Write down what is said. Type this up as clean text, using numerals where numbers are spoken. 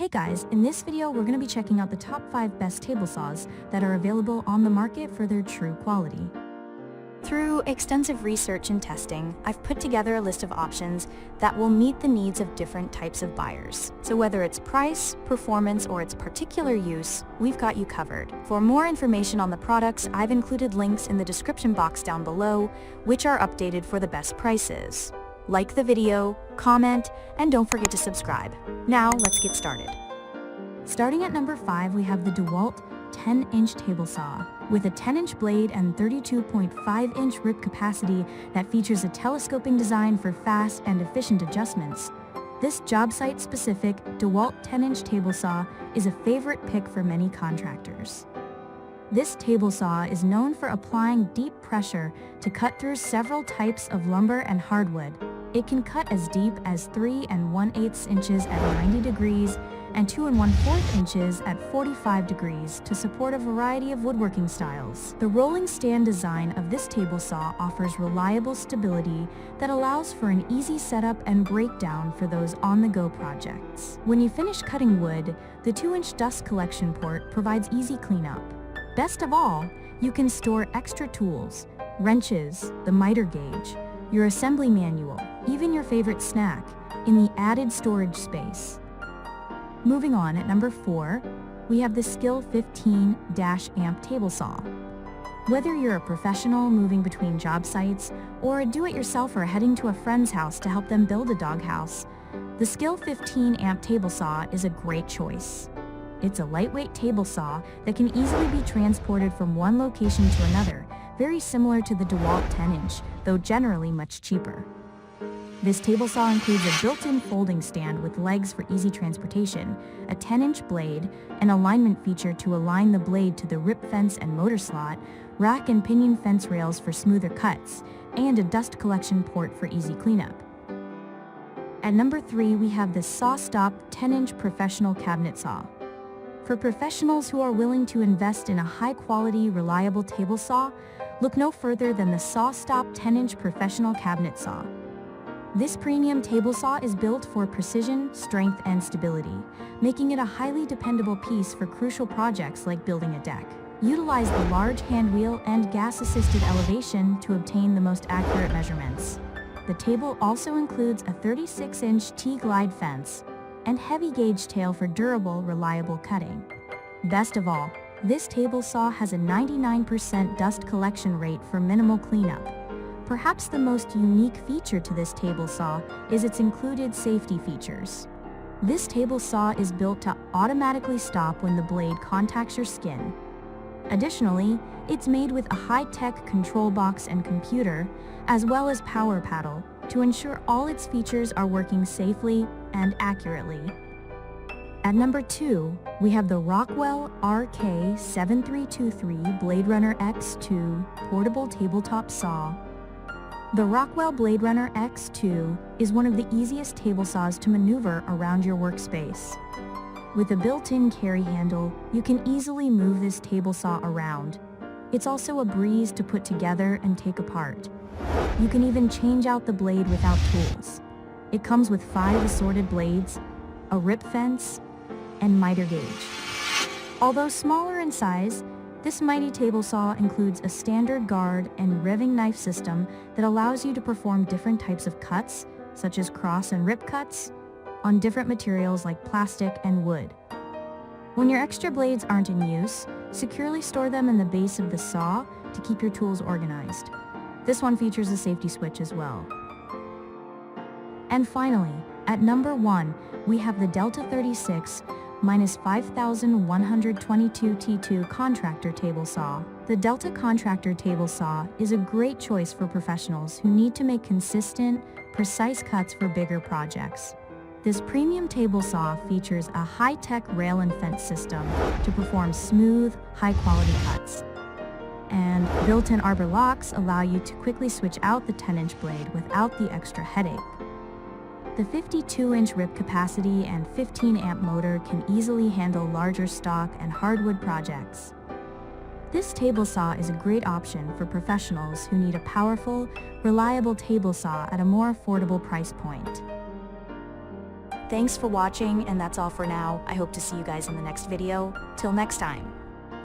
Hey guys, in this video we're going to be checking out the top 5 best table saws that are available on the market for their true quality. Through extensive research and testing, I've put together a list of options that will meet the needs of different types of buyers. So whether it's price, performance, or its particular use, we've got you covered. For more information on the products, I've included links in the description box down below, which are updated for the best prices. Like the video, comment, and don't forget to subscribe. Now, let's get started. Starting at number 5, we have the DeWalt 10-inch table saw. With a 10-inch blade and 32.5-inch rip capacity that features a telescoping design for fast and efficient adjustments, this job site-specific DeWalt 10-inch table saw is a favorite pick for many contractors. This table saw is known for applying deep pressure to cut through several types of lumber and hardwood. It can cut as deep as 3 1/8 inches at 90 degrees and 2 1/4 inches at 45 degrees to support a variety of woodworking styles. The rolling stand design of this table saw offers reliable stability that allows for an easy setup and breakdown for those on-the-go projects. When you finish cutting wood, the 2-inch dust collection port provides easy cleanup. Best of all, you can store extra tools, wrenches, the miter gauge, your assembly manual, even your favorite snack, in the added storage space. Moving on, at number 4, we have the Skill 15-amp table saw. Whether you're a professional moving between job sites or a do-it-yourselfer heading to a friend's house to help them build a doghouse, the Skill 15-amp table saw is a great choice. It's a lightweight table saw that can easily be transported from one location to another, very similar to the DeWalt 10-inch, though generally much cheaper. This table saw includes a built-in folding stand with legs for easy transportation, a 10-inch blade, an alignment feature to align the blade to the rip fence and motor slot, rack and pinion fence rails for smoother cuts, and a dust collection port for easy cleanup. At number 3, we have the SawStop 10-inch professional cabinet saw. For professionals who are willing to invest in a high-quality, reliable table saw, look no further than the SawStop 10-inch professional cabinet saw. This premium table saw is built for precision, strength, and stability, making it a highly dependable piece for crucial projects like building a deck. Utilize the large hand wheel and gas-assisted elevation to obtain the most accurate measurements. The table also includes a 36-inch T-glide fence and heavy gauge tail for durable, reliable cutting. Best of all, this table saw has a 99% dust collection rate for minimal cleanup. Perhaps the most unique feature to this table saw is its included safety features. This table saw is built to automatically stop when the blade contacts your skin. Additionally, it's made with a high-tech control box and computer, as well as power paddle, to ensure all its features are working safely and accurately. At number 2, we have the Rockwell RK7323 BladeRunner X2 Portable Tabletop Saw. The Rockwell BladeRunner X2 is one of the easiest table saws to maneuver around your workspace. With a built-in carry handle, you can easily move this table saw around. It's also a breeze to put together and take apart. You can even change out the blade without tools. It comes with 5 assorted blades, a rip fence, and miter gauge. Although smaller in size, this mighty table saw includes a standard guard and revving knife system that allows you to perform different types of cuts, such as cross and rip cuts, on different materials like plastic and wood. When your extra blades aren't in use, securely store them in the base of the saw to keep your tools organized. This one features a safety switch as well. And finally, at number 1, we have the Delta 36 5122 T2 Contractor Table Saw. The Delta Contractor Table Saw is a great choice for professionals who need to make consistent, precise cuts for bigger projects. This premium table saw features a high-tech rail and fence system to perform smooth, high-quality cuts. And built-in arbor locks allow you to quickly switch out the 10-inch blade without the extra headache. The 52-inch rip capacity and 15-amp motor can easily handle larger stock and hardwood projects. This table saw is a great option for professionals who need a powerful, reliable table saw at a more affordable price point. Thanks for watching, and that's all for now. I hope to see you guys in the next video. Till next time.